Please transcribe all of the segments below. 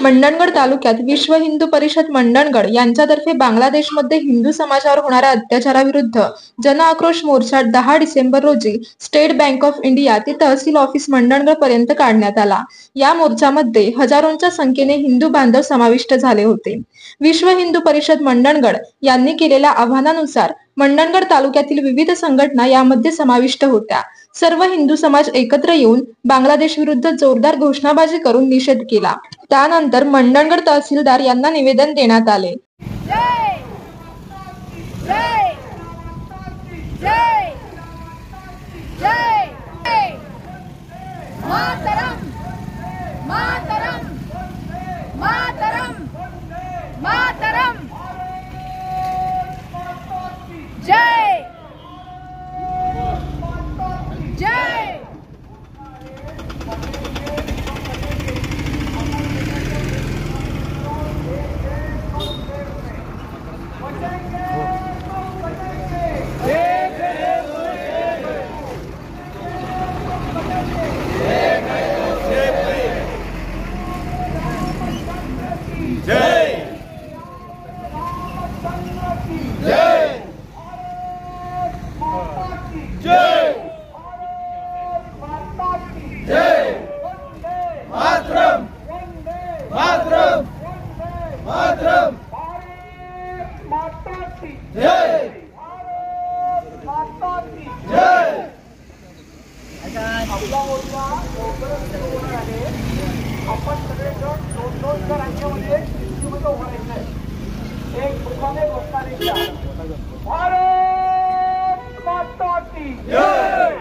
मंडणगड तालुक्यात विश्व हिंदू परिषद मंडणगड यांच्यातर्फे बांगलादेशमध्ये हिंदू समाजावर होणाऱ्या अत्याचाराविरुद्ध जन आक्रोश मोर्चा 10 डिसेंबर रोजी स्टेट बँक ऑफ इंडिया ते तहसील ऑफिस मंडणगड पर्यंत काढण्यात आला। या मोर्चामध्ये हजारोंच्या संख्येने हिंदू बांधव समाविष्ट झाले होते। विश्व हिंदू परिषद मंडणगड यांनी केलेल्या आवाहनानुसार मंडणगड तालुक्यातील विविध संघटना यामध्ये समाविष्ट होत्या। सर्व हिंदू समाज एकत्र येऊन बांगलादेश विरुद्ध जोरदार घोषणाबाजी करून निषेध केला। त्यानंतर मंडणगड तहसीलदार यांना निवेदन देण्यात आले। जय जय जय जय मातरम मातरम मातरम मातरम जय जय मातरम मातरम मातरम जय जय। आपला मोर्चा लवकरच सुरू होणार आहे। आपण सगळेजण दोन राज्यामध्ये दिल्लीमध्ये उभं राहायचं आहे। एक मुखाने घोषणा द्यायची, भारत माता की जय।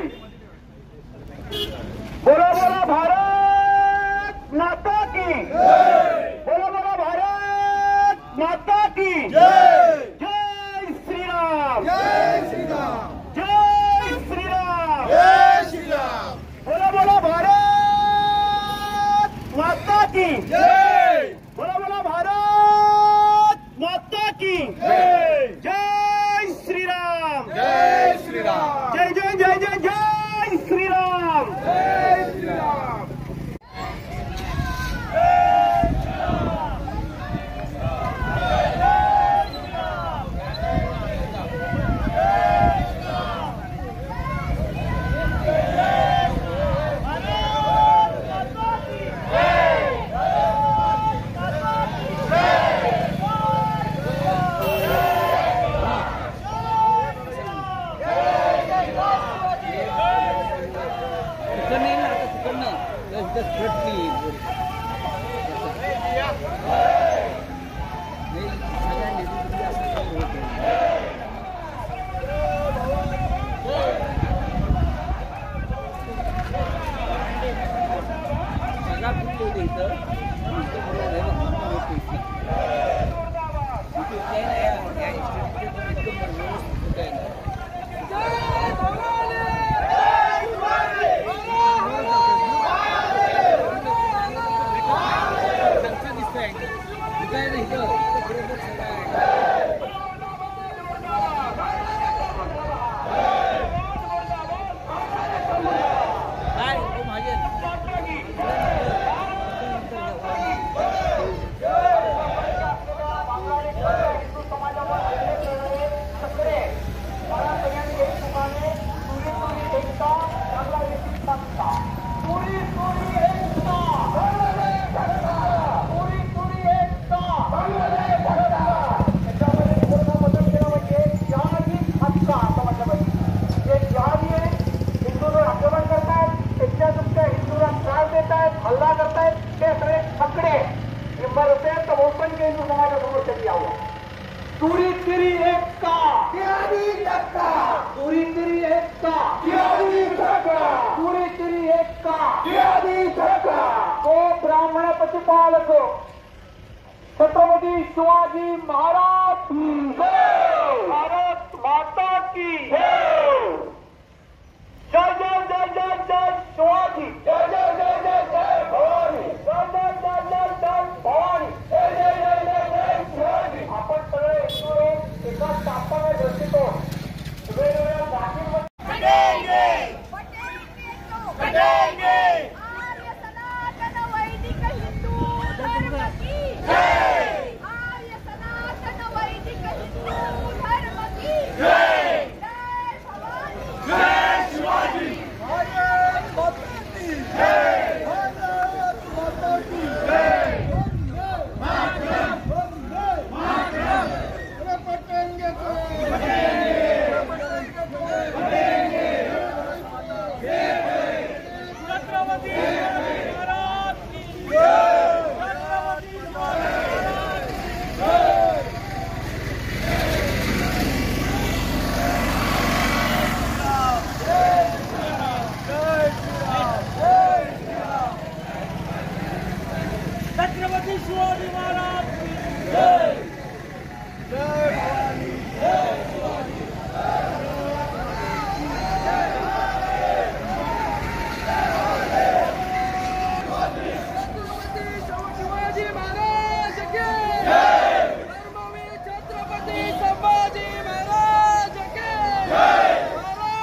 बोला बोला भारत माता की जय। बोला बोला भारत माता की जय। जय श्रीराम जय श्रीराम जय श्रीराम जय श्रीराम। बोला बोला भारत माता की जय बोला बोला भारत माता की जय। जय श्रीराम जय श्रीराम जय जय जय जय जय श्रीराम जय श्रीराम। हल्ला करतायत ते सगळे फकडे निंबर होते तर ओपन के हिंदू समाजासमोर तरी यावं। तुरी तिरी एकता तुरी तिरी एकता तुरी तिरी एकता तो ब्राह्मण प्रतिपालक छत्रपती शिवाजी महाराज भारत माता की जय जय जय जय जय शिवाजी जय जय जय जय जय भवानी जय जय जय जय जय भवानी जय जय जय जय जय शिवाजी। आपण सगळे एका स्थापना दर्शितो वेगवेगळ्या जातींमध्ये आर्य सनातन वैदिक हिंदू धर्म छत्रपती शिवाजी महाराज की जय. जय भवानी. जय शिवाजी. शिवाजी महाराज की धर्मवीर छत्रपती संभाजी महाराज की जय.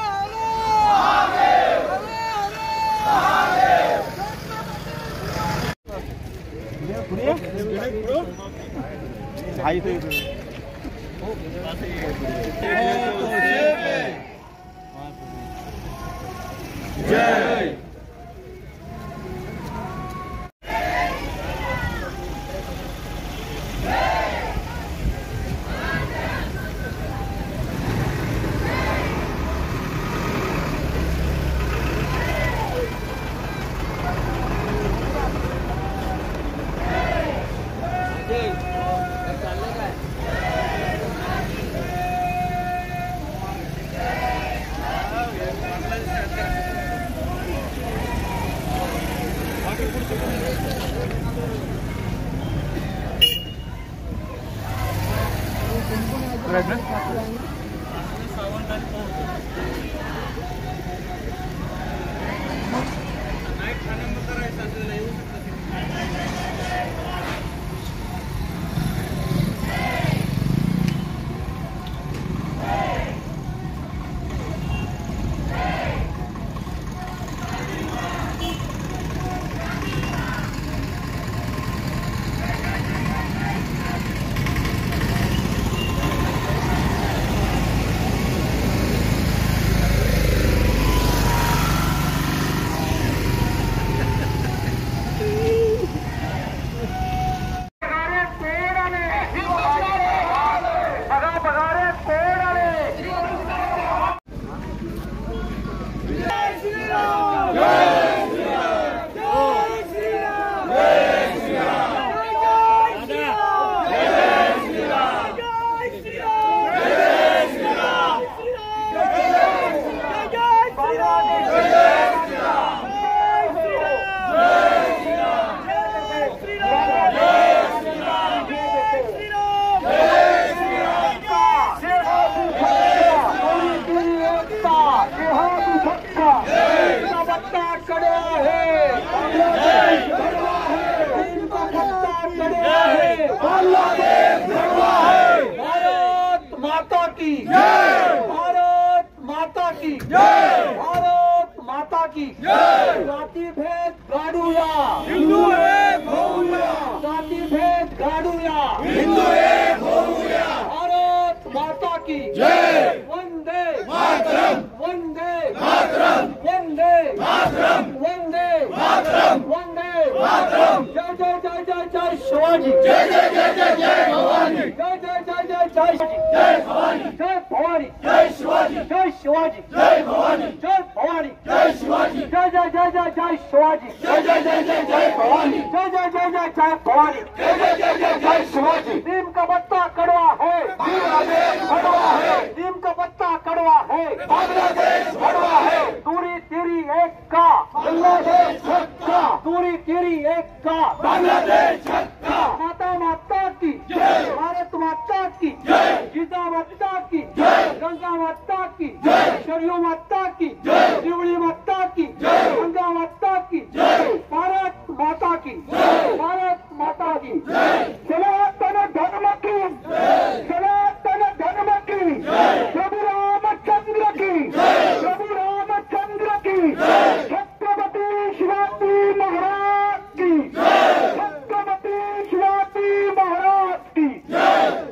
भारत माता की जय. भारत माता की जय. भारत माता की जय. जाती भेद गाडूया हिंदू एक होऊया. जाती भेद गाडूया हिंदू एक होऊया. भारत माता की जय. वंदे मातरम. वंदे मातरम. वंदे मातरम. वंदे मातरम. वंदे मातरम. जय जय जय जय जय शिवाजी. जय जय जय जय जय भवानी. जय जय जय जय जय जय भवानी. जय भवानी. जय शिवाजी. जय शिवाजी. जय भवानी. जय भवानी. जय शिवाजी. जय जय जय जय जय शिवाजी. जय जय जय जय जय भवानी. जय जय जय जय जय भवानी. जय जय जय जय जय शिवाजी. नीम का पत्ता कड़वा है. बांग्लादेश भड़वा है. नीम का पत्ता कड़वा है. बांग्लादेश भड़वा है. दूरी तेरी एक का बांग्लादेश छक्का. दूरी तेरी एक का बांग्लादेश छक्का. माता माता की जय. भारत माता की जय. गीता माता की जय. गंगा माता की जय. सरयू माता की जय. शिवड़ी माता की जय. गंगा माता की जय. भारत माता की जय. भारत माता की जय. सनातन धर्म की जय. सनातन धर्म की जय. प्रभु रामचंद्र की जय. प्रभु रामचंद्र की जय. छत्रपति शिवाजी महाराज की जय. छत्रपति शिवाजी महाराज की जय.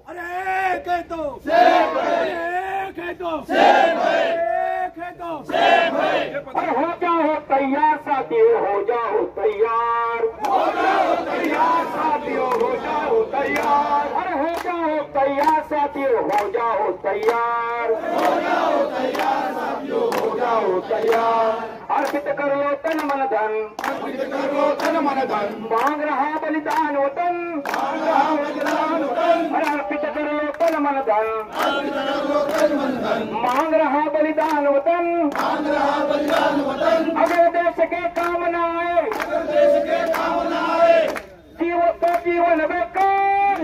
अरे कह दो सेव है. कह दो सेव है. कह दो सेव है. और हो जाओ तैयार साथियों. हो जाओ तैयार. हो जाओ तैयार साथियों. हो जाओ तैयार. अरे हो जाओ तैयार साथियों. हो जाओ तैयार. हो जाओ तैयार साथियों. हो जाओ हो तैयार अर्पित करो तन मन धन अर्पित करो तन मन धन मांग रहा बलिदान वतन मांग रहा बलिदान वतन अर्पित करो तन मन धन अर्पित करो तन मन धन मांग रहा बलिदान वतन मांग रहा बलिदान वतन अगर देश के काम न आए अगर देश के काम न आए जीवन बेकार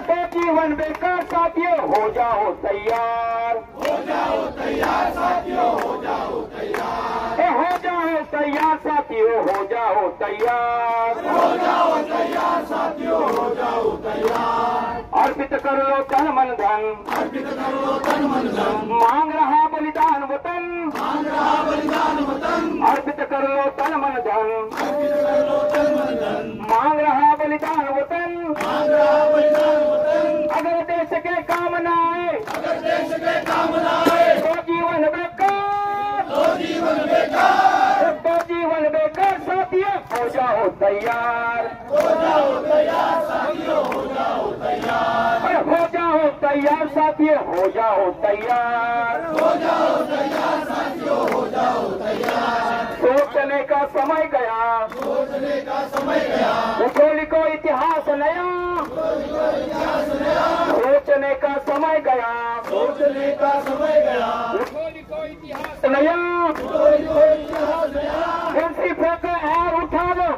तो जीवन बेकार साथियों हो जाओ तैयार साथियों हो जाओ तैयार हो जाओ तैयार साथियों हो जाओ तैयार साथियों हो जाओ तैयार अर्पित कर लो तन मन धन अर्पित करो तन मन धन मांग रहा बलिदान वतन मांग रहा बलिदान वतन अर्पित कर लो तन मन धन अर्पित करो तन मन धन मांग रहा बलिदान वतन मांग रहा बलिदान वतन अगर देश के काम न आए अगर देश के काम न आए तो जीवन बेकार तो जीवन बेकार तो जीवन बेकार साथियों हो जाओ तैयार साथियों हो जाओ तैयार अरे हो जाओ तैयार साथियों हो जाओ तैयार साथियों हो जाओ तैयार सोचने का समय गया सोचने का समय गया उठो लिखो इतिहास नया सोचने का समय गया सोचने का समय गया नया इतिहास नया कुर्सी फेंको और उठा लो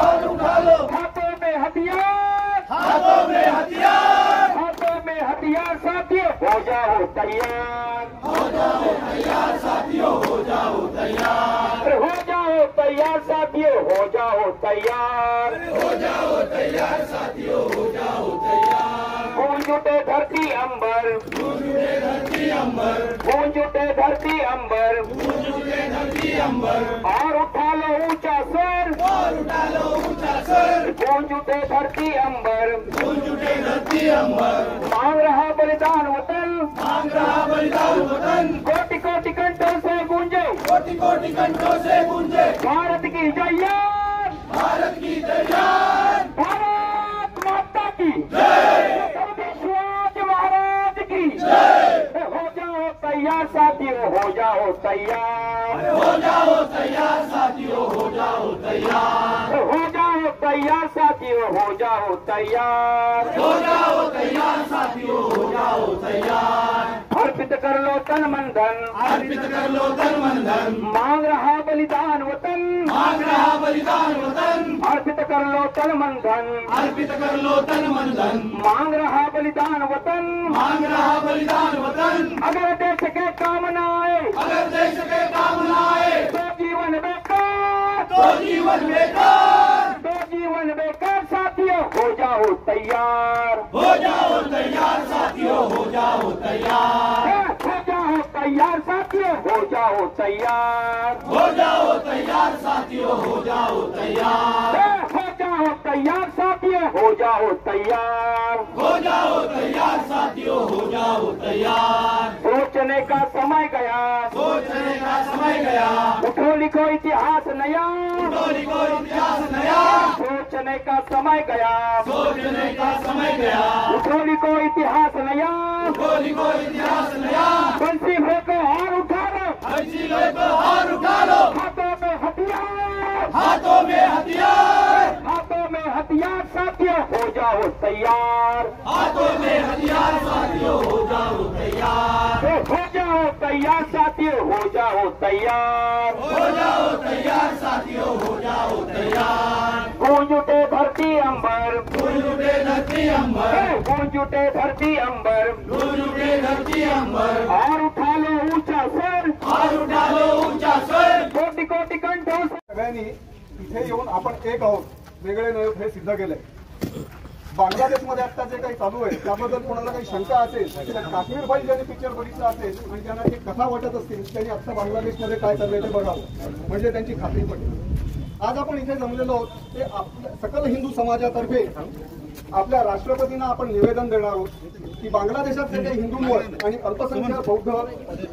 और उठा लो हाथों में हथियार हाथों में हथियार हाथों में हथियार साथियों हो जाओ तैयार साथियों हो जाओ तैयार अरे हो जाओ तैयार साथियों हो जाओ तैयार साथियों हो जाओ तैयार गूंज उठे धरती अंबर धरती अंबर गूंज उठे धरती अंबर धरती अंबर और उठा लो ऊंचा सर और उठा लो ऊंचा सर गूंज उठे धरती अंबर झुके धरती अंबर मांग रहा बलिदान वतन मांग रहा बलिदान वतन कोटि कोटि कंठों से गूंजे कोटि कोटि कंठों से गूंजे भारत की जयकार भारत की तैयार भारत माता की जय विश्वास महाराज की हो जाओ तैयार साथियों हो जाओ तैयार हो जाओ तैयार साथियों हो जाओ तैयार हो जाओ तैयार साथियों हो जाओ तैयार हो जाओ तैयार साथियों हो जाओ तैयार अर्पित कर लो तन मन धन अर्पित कर लो तन मन धन मांग रहा बलिदान वतन मांग रहा बलिदान वतन अर्पित कर लो तन मन धन अर्पित कर लो तन मन धन मांग रहा बलिदान वतन मांग रहा बलिदान वतन अगर देश के काम न आए अगर देश के काम न आए तो जीवन बेकार तो जीवन बेकार तो जीवन बेकार साथियों हो जाओ तैयार हो जाओ तैयार साथियों हो जाओ तैयार हो जाओ तैयार साथियों हो जाओ तैयार हो जाओ तैयार साथियों हो जाओ तैयार हो जाओ तैयार साथियों हो जाओ तैयार हो जाओ तैयार साथियों हो जाओ तैयार सोचने का समय गया सोचने का समय गया उठो लिखो इतिहास नया टोली को इतिहास नया सोचने का समय गया सोचने का समय गया उठो लिखो इतिहास नया टोली को इतिहास नया बंसी फेंको और उठा लो ऐसी को और उठा लो हाथों में हथियार हाथों में हथियार हाथों में हथियार साथियों हो जाओ तैयार हाथों में हथियार साथियों हो जाओ तैयार हो जाओ तैयार साथियों हो जाओ तैयार हो जाओ तैयार साथियों हो जाओ तैयार गूंज उठे धरती अंबर गूंज उठे धरती अंबर गूंज उठे धरती अंबर गूंज उठे धरती अंबर और उठा लो ऊंचा सर और उठा लो ऊंचा स्वर कोटि कोटि कंठों से सगळ्यांनी इथे येऊन आपण एक आहोत वेगळे नाही हे सिद्ध केलंय बांगलादेशमध्ये आता जे काही चालू आहे त्याबद्दल कोणाला काही शंका असेल तर काश्मीर फाईल ज्यांनी पिक्चर बघितलं असेल आणि त्यांना एक कथा वाटत असतील त्यांनी आता बांगलादेशमध्ये काय चाललंय ते बघावं म्हणजे त्यांची खात्री पडेल। आज आपण इथे जमलेलो आहोत ते आपल्या सकल हिंदू समाजातर्फे आपल्या राष्ट्रपतींना आपण निवेदन देणार आहोत की बांगलादेशात जे काही हिंदू मूळ आणि अल्पसंख्याक बौद्ध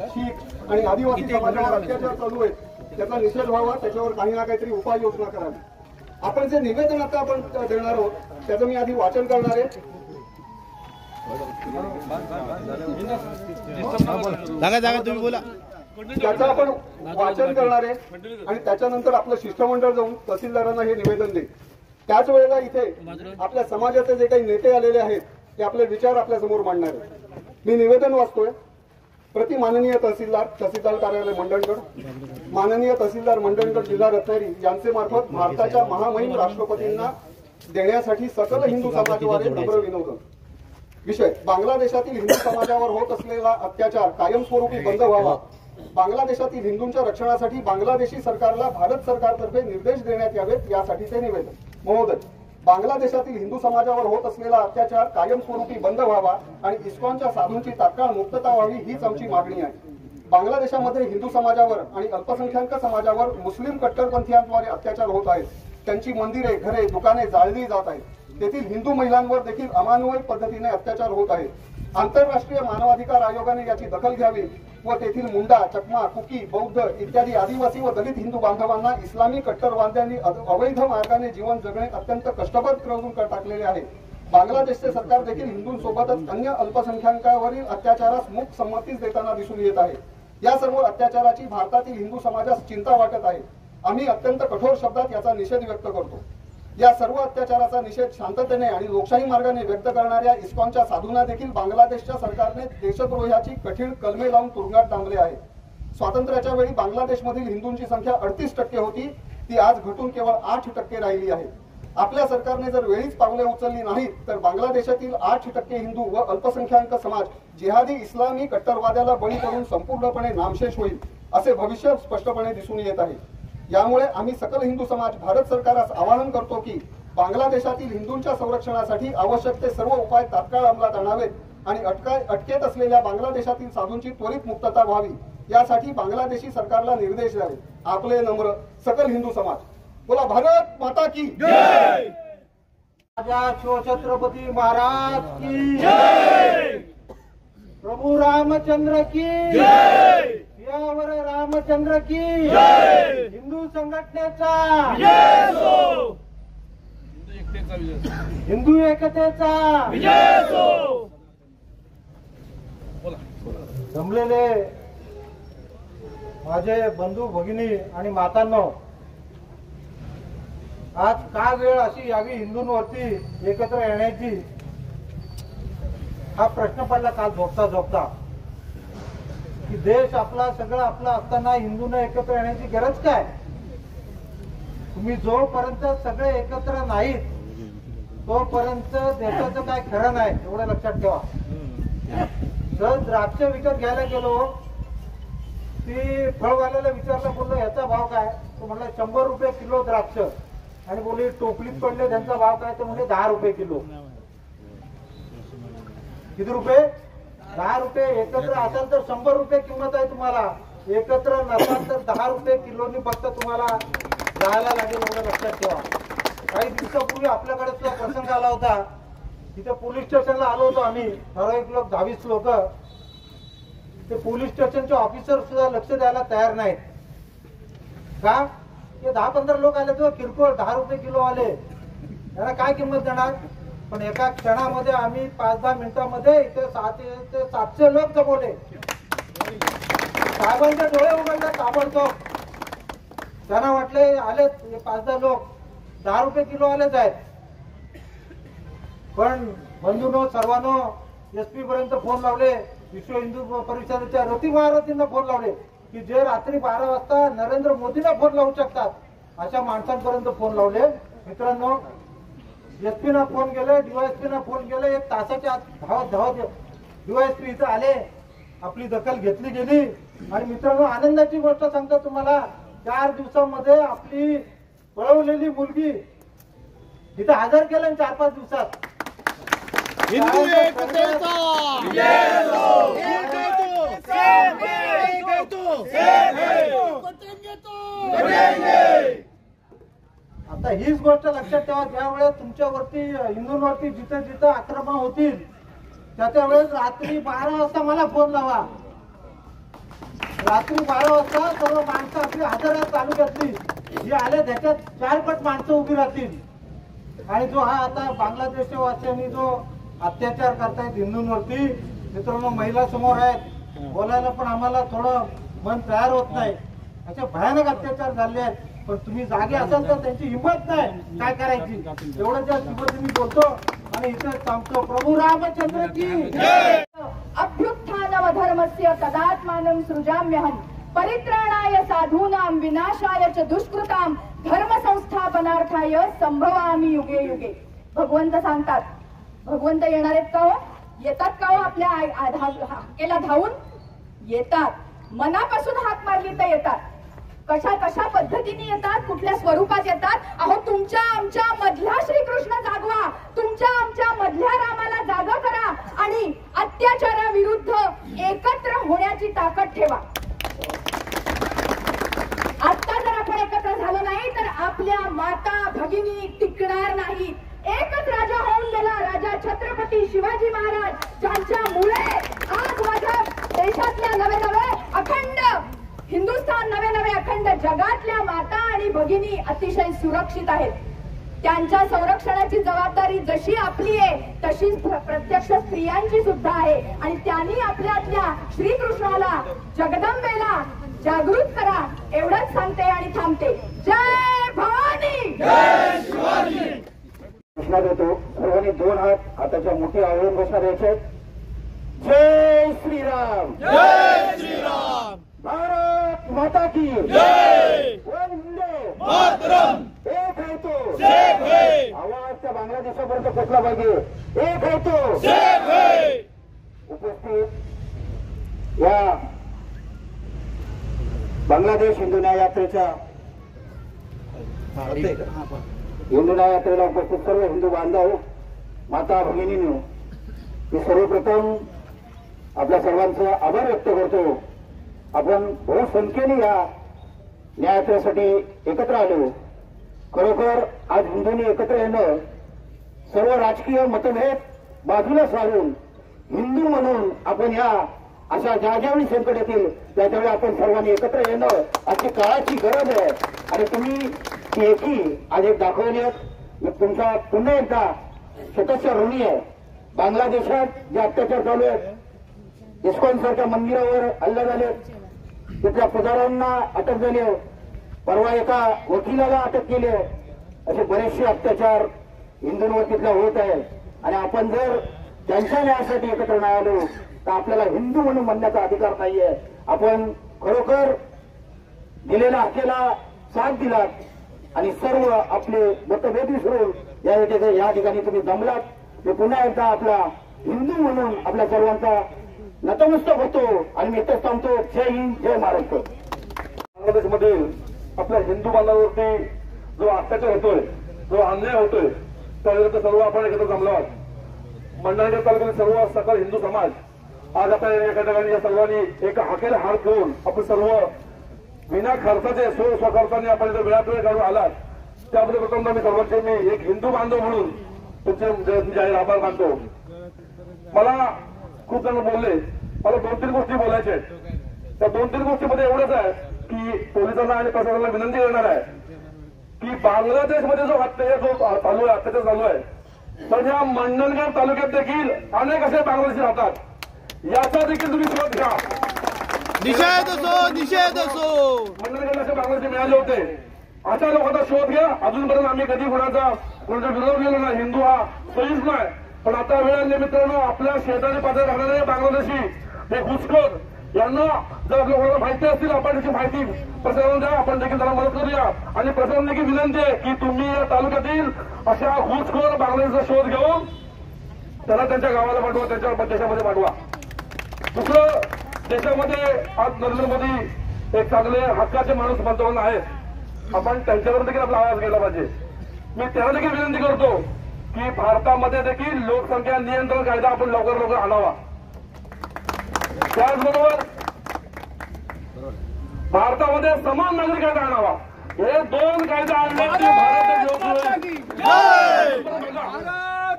शीख आणि आदिवासी समाजावर अत्याचार चालू आहेत त्याचा निषेध व्हावा, त्याच्यावर काही ना काहीतरी उपाययोजना करावी। आपण जे निवेदन आता आपण देणार आहोत त्याचं मी आधी वाचन करणार आहे। जागा तुम्ही बोला. त्याचं आपण वाचन करणार आहे आणि त्याच्यानंतर आपलं शिष्टमंडळ जाऊन तहसीलदारांना हे निवेदन देईल. त्याच वेळेला इथे आपल्या समाजाचे जे काही नेते आलेले आहेत ते आपले विचार आपल्या समोर मांडणार आहेत. मी निवेदन वाचतोय. प्रति माननीय तहसीलदार कार्यालय मंडणगड, माननीय तहसीलदार मंडणगड जिल्हा रत्नागिरी यांचे मार्फत भारताच्या महामहिम राष्ट्रपतींना देण्यासाठी सकल हिंदू समाजाद्वारे नम्र विनोदन. विषय: बांगलादेशातील हिंदू समाजावर होत असलेला अत्याचार कायमस्वरूपी बंद व्हावा. बांगलादेशातील हिंदूंच्या रक्षणासाठी बांगलादेशी सरकारला भारत सरकारतर्फे निर्देश देण्यात यावेत, यासाठीचे निवेदन. महोदय, बांगलादेशातील हिंदू समाजावर होत असलेला अत्याचार कायमस्वरूपी बंद व्हावा आणि इस्कॉनच्या साधूंची तात्काळ मुक्तता व्हावी हीच आमची मागणी आहे. बांगलादेशामध्ये हिंदू समाजावर आणि अल्पसंख्याक समाजावर मुस्लिम कट्टरपंथीयांद्वारे अत्याचार होत आहेत. त्यांची मंदिरे, घरे, दुकाने जाळली जात आहेत. तेथील हिंदू महिलांवर देखील अमानवीय पद्धतीने अत्याचार होत आहे. आंतरराष्ट्रीय मानवाधिकार आयोगाने याची दखल घ्यावी व तेथील मुंडा, चकमा, कुकी, बौद्ध इत्यादी आदिवासी व दलित हिंदू बांधवांना इस्लामी कट्टरवाद्यांनी अवैध मार्गाने जीवन जगणे अत्यंत कष्टप्रद करून टाकलेले आहे. बांगलादेशचे सरकार देखील हिंदूंसोबतच अन्य अल्पसंख्याकांवरील अत्याचारास मूक संमतीच देताना दिसून येत आहे. या सर्व अत्याचाराची भारतातील हिंदू समाजास चिंता वाटत आहे. आम्ही अत्यंत कठोर शब्दात याचा निषेध व्यक्त करतो. या सर्व अत्याचाराचा निषेध शांततेने आणि लोकशाही मार्गाने व्यक्त करणाऱ्या इस्कॉनच्या साधूंना देखील बांगलादेशच्या सरकारने देशद्रोहाची कठीण कलमे लावून तुरुंगात डांबले आहे. स्वातंत्र्याच्या वेळी बांगलादेशमधील हिंदूंची संख्या 38% होती, ती आज घटून केवळ 8% राहिली आहे. आपल्या सरकारने जर वेळीच पावले उचलली नाहीत तर बांगलादेशातील 8% हिंदू व अल्पसंख्याक समाज जिहादी इस्लामी कट्टरवाद्याला बळी पडून संपूर्णपणे नामशेष होईल असे भविष्य स्पष्टपणे दिसून येत आहे. यामुळे आम्ही सकल हिंदू समाज भारत सरकारास आवाहन करतो की बांगलादेशातील हिंदूंच्या संरक्षणासाठी आवश्यक ते सर्व उपाय तात्काळ अंमलात आणावेत आणि अटकेत असलेल्या बांगलादेशातील साधूंची त्वरित मुक्तता व्हावी, यासाठी बांगलादेशी सरकारला निर्देश द्यावे. आपले नम्र सकल हिंदू समाज. बोला भारत माता की जय. राजा शिवछत्रपती महाराज की जय. प्रभू रामचंद्र की जय. सियावर रामचंद्र की जय. हिंदू संघटनेचा विजय असो. हिंदू एकतेचा विजय असो. जमलेले माझे बंधू भगिनी आणि मातांनो, आज का वेळ अशी यावी हिंदूंवरती एकत्र येण्याची, हा प्रश्न पडला काल झोपता की देश आपला सगळं आपला असताना हिंदूंना एकत्र येण्याची गरज काय. तुम्ही जोपर्यंत सगळे एकत्र नाहीत तोपर्यंत देशाचं काय खरं नाही, एवढं लक्षात ठेवा. जर द्राक्ष विकत घ्यायला गेलो, ती फळवाल्याला विचारलं, बोललो याचा भाव काय, तो म्हणला 100 रुपये किलो द्राक्ष. आणि बोलली टोपलीत पडले त्यांचा भाव काय, तर म्हणजे 10 रुपये किलो. किती रुपये? 10 रुपये. एकत्र असाल तर 100 रुपये किंमत आहे तुम्हाला, एकत्र नसाल तर 10 रुपये किलोनी फक्त तुम्हाला जायला लागेल, एवढं लक्षात ठेवा. काही दिवसापूर्वी आपल्याकडे सुद्धा प्रसंग आला होता. तिथे पोलीस स्टेशनला आलो होतो आम्ही, ठराविक लोक 22 लोक. ते पोलीस स्टेशनचे ऑफिसर सुद्धा लक्ष द्यायला तयार नाहीत. का? ते 10-15 लोक आले तर किरकोळ 10 रुपये किलो आले, त्यांना काय किंमत देणार. पण एका क्षणामध्ये आम्ही 5-10 मिनिटांमध्ये इथे 700 लोक जमवले. साहेबांचे डोळे उघडले ताबडतोब. त्यांना वाटले आले 5-10 लोक 10 रुपये किलो आलेच आहेत. पण बंधूंनो, सर्वांनो, SP पर्यंत फोन लावले, विश्व हिंदू परिषदेच्या रती महारथींना फोन लावले की जे रात्री 12 वाजता नरेंद्र मोदींना फोन लावू शकतात अशा माणसांपर्यंत फोन लावले. मित्रांनो, SP ना फोन केले, DYSP ना फोन केले. 1 तासाच्या आत धावत DYSP इथं आले, आपली दखल घेतली गेली. आणि मित्रांनो, आनंदाची गोष्ट सांगतो तुम्हाला, 4 दिवसांमध्ये आपली पळवलेली मुलगी इथं हजर केलं 4-5 दिवसात. हिंदू एकतेचा विजय असो. आता हीच गोष्ट लक्षात ठेवा, ज्यावेळेस तुमच्यावरती हिंदूंवरती जिथे जिथे आक्रमण होतील त्याच्या वेळेस रात्री 12 वाजता मला फोन लावा. रात्री 12 वाजता सर्व माणसं आपली हजर आहेत तालुक्यातली, जी आले त्याच्यात 4 पट माणसं उभी राहतील. आणि जो हा आता बांगलादेशच्या वासियांनी जो अत्याचार करतायत हिंदूंवरती. मित्रांनो, महिला समोर आहेत, बोलायला पण आम्हाला थोडं मन तयार होत नाही. असे भयानक अत्याचार झाले आहेत. पण तुम्ही जागे असाल तर त्यांची हिंमत नाही काय करायची. एवढं त्या हिंमतीने बोलतो आणि इथे थांबतो. प्रभू रामचंद्र की अभ्युत्थानमधर्मस्य तदात्मानं सृजाम्यहं परित्राणाय साधूनां विनाशाय च दुष्कृतां धर्म संस्थापनार्थाय संभवामि युगे युगे. भगवंत सांगतात. भगवंत येणार आहेत का हो? येतात का हो? आपल्या हाकेला धावून येतात. मनापासून हाक मारली तर येतात. कशा कशा पद्धतीने येतात, कुठल्या स्वरूपात येतात. अहो, तुमच्या आमच्या मधला श्रीकृष्ण जागवा, तुमच्या आमच्या मधल्या रामाला जागा करा आणि अत्याचाराविरुद्ध एकत्र होण्याची ताकद ठेवा. आता जर आपण एकत्र झालो नाही तर आपल्या माता भगिनी टिकणार नाही. एकच राजा होऊन गेला, राजा छत्रपती शिवाजी महाराज, ज्यांच्यामुळे आज माझ्या देशातल्या नवे नवे अखंड हिंदुस्थान, नवे नवे अखंड जगातल्या माता आणि भगिनी अतिशय सुरक्षित आहेत. त्यांच्या संरक्षणाची जबाबदारी जशी आपली आहे तशीच प्रत्यक्ष स्त्रियांची सुद्धा आहे. आणि त्यांनी आपल्यातल्या श्रीकृष्णाला, जगदंबेला जागृत करा एवढंच सांगते आणि थांबते. जय भवानी, जय शिवाजी. घोषणा देतो. सर्वांनी 2 हात हाताच्या मोठी आवळून घोषणा द्यायचे. जय श्रीराम, जय श्रीराम. भारत माता की जय. वंदे मातरम. एक है तो शेख है. आवाज त्या बांगलादेशापर्यंत पोहोचला पाहिजे. एक है तो शेख है. उपस्थित या बांगलादेश हिंदू न्याय यात्रेच्या हिंदू न्याय यात्रेला उपस्थित सर्व हिंदू बांधव, माता भगिनींनो, मी सर्वप्रथम आपल्या सर्वांचा आभार व्यक्त करतो. आपण बहुसंख्येने या न्याययात्रेसाठी एकत्र आलो. खरोखर आज हिंदूंनी एकत्र येणं, सर्व राजकीय मतभेद बाजूला सारून हिंदू म्हणून आपण या अशा ज्या ज्यावेळी संकट येतील त्यावेळी आपण सर्वांनी एकत्र येणं अशी काळाची गरज आहे. आणि तुम्ही ती एकी आज एक दाखवली आहे. मी तुमचा पुन्हा एकदा शतशः ऋणी आहे. बांगलादेशात जे अत्याचार चालू आहेत, इस्कॉन सारख्या मंदिरावर हल्ला झाले, तिथल्या पुजाऱ्यांना अटक झाली आहे, परवा एका वकिलाला अटक केली आहे. असे बरेचसे अत्याचार हिंदूंवर तिथल्या होत आहे. आणि आपण जर त्यांच्या न्यायासाठी एकत्र नाही आलो तर आपल्याला हिंदू म्हणून म्हणण्याचा अधिकार नाहीये. आपण खरोखर दिलेल्या हक्केला साथ दिलात आणि सर्व आपले मतभेद विसरून या ठिकाणी तुम्ही जमलात. मी पुन्हा एकदा आपला हिंदू म्हणून आपल्या सर्वांचा नतमस्तक होतो आणि मी इथेच थांबतो. जय हिंद, जय महाराष्ट्र. बांगलादेशमधील आपल्या हिंदू बांधवांवरती जो अत्याचार होतोय, जो अन्याय होतोय, त्याविरुद्ध सर्व आपण एकत्र जमलो आहोत. मंडणगड तालुक्यातील सर्व सकल हिंदू समाज आज आता एका ठिकाणी या सर्वांनी एका हाकेला हात घेऊन आपण सर्व विना खर्चाचे स्वखर्चाने आपण इथे वेळात वेळ काढून आलात. त्याबद्दल प्रथम मी सर्वांचे मी एक हिंदू बांधव म्हणून तुमचे जाहीर आभार मानतो. मला खूप जण बोलले, मला 2-3 गोष्टी बोलायच्या आहेत. त्या 2-3 गोष्टीमध्ये एवढंच आहे की पोलिसांना आणि प्रशासनाला विनंती करणार आहे की बांगलादेशमध्ये जो अत्याचार चालू आहे, तर या मंडणगड तालुक्यात देखील अनेक असे बांगलादेशी राहतात. याचा देखील तुम्ही शोध घ्या. निषेध असो. मंडणगडला असे बांगलादेशी मिळाले होते. अशा लोकांचा शोध घ्या. अजूनपर्यंत आम्ही कधी कोणाचा विरोध केला नाही. हिंदू हा सहीच नाही. पण आता वेळ निमित्तानं आपल्या शेजारी पाजारी राहणारे बांगलादेशी हे घुसखोर यांना जर लोकांना माहिती असतील आपण त्याची माहिती प्रशासनाला द्या. आपण देखील त्याला मदत करूया. आणि प्रशासनाला देखील विनंती आहे की तुम्ही या तालुक्यातील अशा घुसखोर बांगलादेशचा शोध घेऊन त्याला त्यांच्या गावाला पाठवा, त्यांच्या देशामध्ये पाठवा. दुसरं, देशामध्ये आज नरेंद्र मोदी एक चांगले हक्काचे माणूस पंतप्रधान आहेत. आपण त्यांच्यावर देखील आपला आवाज गेला पाहिजे. मी त्यांना देखील विनंती करतो की भारतामध्ये देखील लोकसंख्या नियंत्रण कायदा आपण लवकर आणावा. त्याचबरोबर भारतामध्ये समान नागरिक कायदा आणावा. हे 2 कायदे आणले की भारत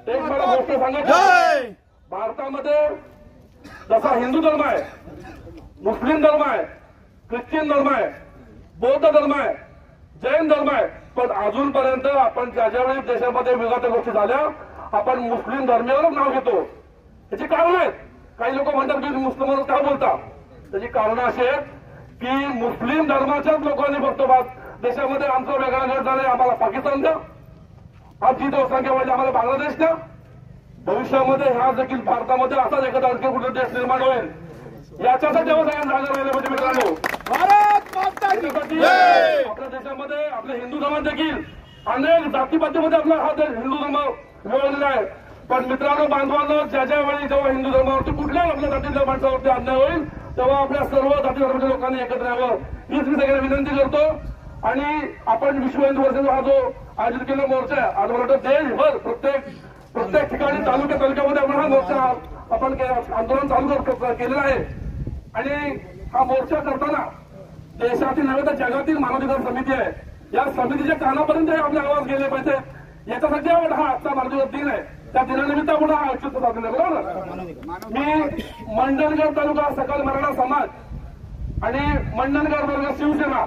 एक मला गोष्ट सांगायची. भारतामध्ये जसा हिंदू धर्म आहे, मुस्लिम धर्म आहे, ख्रिश्चन धर्म आहे, बौद्ध धर्म आहे, जैन धर्म आहे, पण अजूनपर्यंत आपण ज्या ज्यावेळी देशामध्ये वेगळ्या गोष्टी झाल्या आपण मुस्लिम धर्मियावरच नाव घेतो. त्याची कारण आहेत. काही लोक म्हणतात की मुस्लिमांवर का बोलता. त्याची कारण अशी आहेत की मुस्लिम धर्माच्याच लोकांनी फक्त देशामध्ये आमचा वेगळा गट झालाय, आम्हाला पाकिस्तान द्या, आमची लोकसंख्या म्हणजे आम्हाला बांगलादेश द्या. भविष्यामध्ये ह्या देखील भारतामध्ये असाच एखादा आणखी कुठला देश निर्माण होईल याच्यासाठी सगळ्यांना जागा राहिल्या पाहिजे. मित्रांनो, भारत माता की जय. आपल्या देशामध्ये आपले हिंदू समाज देखील अनेक जातीपातीमध्ये आपला हा देश हिंदू धर्म मिळवलेला आहे. पण मित्रांनो, बांधवांनो, ज्या वेळी जेव्हा हिंदू धर्मावरती कुठल्याही आपल्या जातीच्या माणसावरती अन्याय होईल तेव्हा आपल्या सर्व जाती धर्माच्या लोकांनी एकत्र यावं हीच मी सगळ्यांना विनंती करतो. आणि आपण विश्व हिंदू परिषदेचा हा जो आयोजित केलेला मोर्चा आहे, आज मला वाटतं देशभर प्रत्येक ठिकाणी तालुक्यामध्ये आपण हा मोर्चा आपण आंदोलन चालू केलेलं आहे. आणि हा मोर्चा करताना देशातील नव्हे तर जगातील मानवाधिकार समिती आहे, या समितीच्या कानापर्यंत आपले आवाज गेले पाहिजे. याच्यासाठी आपण हा आजचा मानवाधिकार दिन आहे, त्या दिनानिमित्त आपण हा आयोजित साधलेला आहे. बरोबर. मी मंडणगड तालुका सकल मराठा समाज आणि मंडणगड तालुका शिवसेना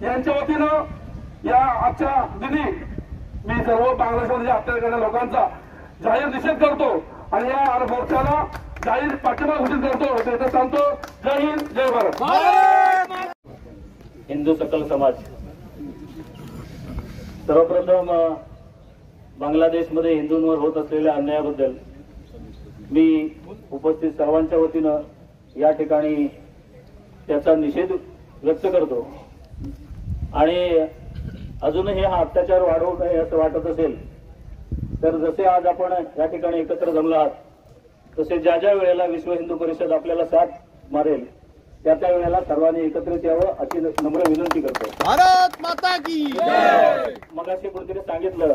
यांच्या वतीनं या आजच्या दिनी मी सर्व बांगलादेशमध्ये हत्या करणाऱ्या लोकांचा जाहीर निषेध करतो आणि या मोर्चाला जाहीर पाठिंबा घोषित करतो. त्याचं सांगतो जय हिंद, जय भारत. हिंदू सकल समाज सर्वप्रथम बांगलादेशमध्ये हिंदूंवर होत असलेल्या अन्यायाबद्दल मी उपस्थित सर्वांच्या वतीनं या ठिकाणी त्याचा निषेध व्यक्त करतो. आणि अजूनही हा अत्याचार वाढवू नये असं वाटत असेल तर जसे आज आपण या ठिकाणी एकत्र जमलो आहात तसे ज्या वेळेला विश्व हिंदू परिषद आपल्याला साथ मारेल त्या वेळेला सर्वांनी एकत्रित यावं अशी नम्र विनंती करतो. भारत माता की जय. मगाशी कुठेतरी सांगितलं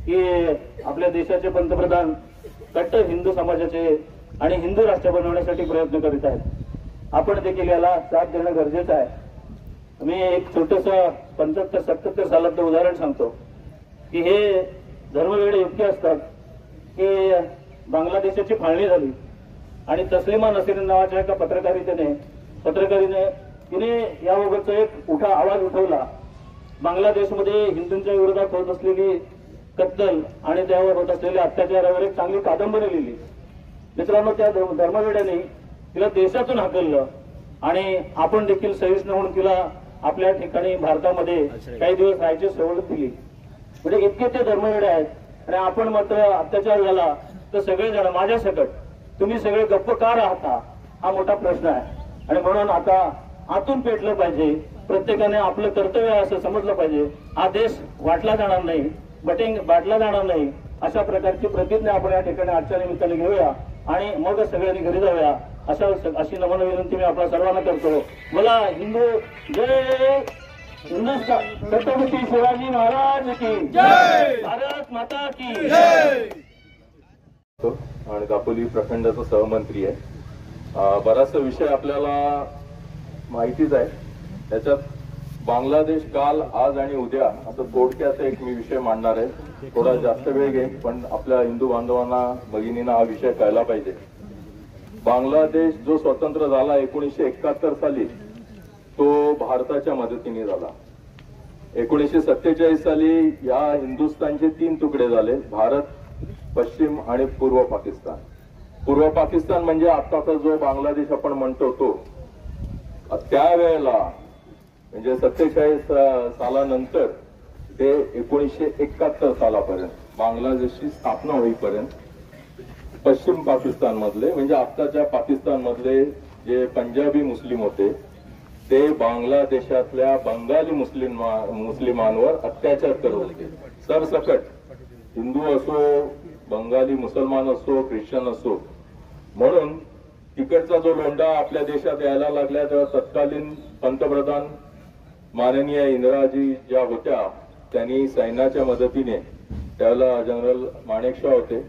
की आपल्या देशाचे पंतप्रधान कट्टर हिंदू समाजाचे आणि हिंदू राष्ट्र बनवण्यासाठी प्रयत्न करीत आहेत. आपण देखील याला साथ देणं गरजेचं आहे. मी एक छोटस 75-77 सालातलं उदाहरण सांगतो की हे धर्मवेडे इतके असतात की बांगलादेशाची फाळणी झाली आणि तस्लिमा नसीर नावाच्या एका पत्रकारीने तिने याबाबतचा एक आवाज उठवला. बांगलादेशमध्ये हिंदूंच्या विरोधात होत असलेली कत्तल आणि त्यावर होत असलेल्या अत्याचारावर एक चांगली कादंबरी लिहिली. मित्रांनो, त्या धर्मवेड्याने तिला देशातून हाकललं आणि आपण देखील सहिष्णू म्हणून तिला आपल्या ठिकाणी भारतामध्ये काही दिवस राहायची सवलत दिली. म्हणजे इतके ते धर्मवेडे आहेत. आणि आपण मात्र अत्याचार झाला तर सगळेजण माझ्या सकट तुम्ही सगळे गप्प का राहता हा मोठा प्रश्न आहे. आणि म्हणून आता आतून पेटलं पाहिजे. प्रत्येकाने आपलं कर्तव्य आहे असं समजलं पाहिजे. हा देश वाटला जाणार नाही, बाटला जाणार नाही अशा प्रकारची प्रतिज्ञा आपण या ठिकाणी आजच्या निमित्ताने घेऊया आणि मग सगळ्यांनी घरी जाऊया अशी नम्र विनंती मी आपल्या सर्वांना करतो. मला हिंदू जय हिंदुस्तान छत्रपती शिवाजी महाराज की जय. भारत माता की जय. आणि दापोली प्रखंडाचा सहमंत्री आहे. बराचसा विषय आपल्याला माहितीच आहे. त्याच्यात बांगलादेश काल, आज आणि उद्या असं थोडक्यात एक मी विषय मांडणार आहे. थोडा जास्त वेळ घेईन पण आपल्या हिंदू बांधवांना भगिनींना हा विषय कळला पाहिजे. बांगलादेश जो स्वतंत्र झाला 1971 साली तो भारताच्या मदतीने झाला. 1947 साली या हिंदुस्थानचे 3 तुकडे झाले, भारत, पश्चिम आणि पूर्व पाकिस्तान. पूर्व पाकिस्तान म्हणजे आताचा जो बांगलादेश आपण म्हणतो तो. त्यावेळेला म्हणजे 47 सालानंतर ते 1971 सालापर्यंत बांगलादेशची स्थापना होईपर्यंत पश्चिम पाकिस्तान मधले म्हणजे आत्ताच्या पाकिस्तान मधले जे पंजाबी मुस्लिम होते ते बांगलादेशातल्या बंगाली मुस्लिमांवर अत्याचार करत होते. सरसकट हिंदू असो, बंगाली मुसलमान असो, ख्रिश्चन असो. म्हणून तिकडचा जो लोंढा आपल्या देशात यायला लागला तेव्हा तत्कालीन पंतप्रधान माननीय इंदिराजी ज्या होत्या त्यांनी सैन्याच्या मदतीने, त्यावेळेला जनरल माणेकशॉ होते,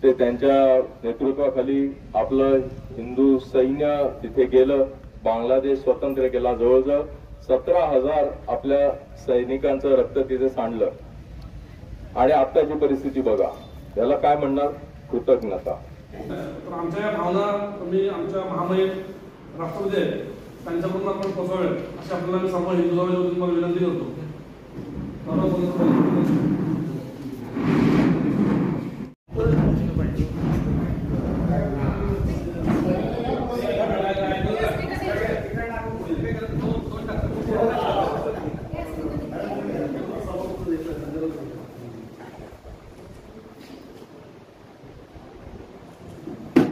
ते त्यांच्या नेतृत्वाखाली आपलं हिंदू सैन्य तिथे गेलं, बांगलादेश स्वतंत्र केला. जवळजवळ 17,000 आपल्या सैनिकांचं रक्त तिथे सांडलं. आणि आताची परिस्थिती बघा, त्याला काय म्हणणार, कृतज्ञता. आमच्या या भावना तुम्ही आमच्या महामहिम राष्ट्रपती आहेत त्यांच्याकडून आपण पोचवाव्यात अशी आपल्याला मी सर्व हिंदू समाजातून मला विनंती करतो. टाका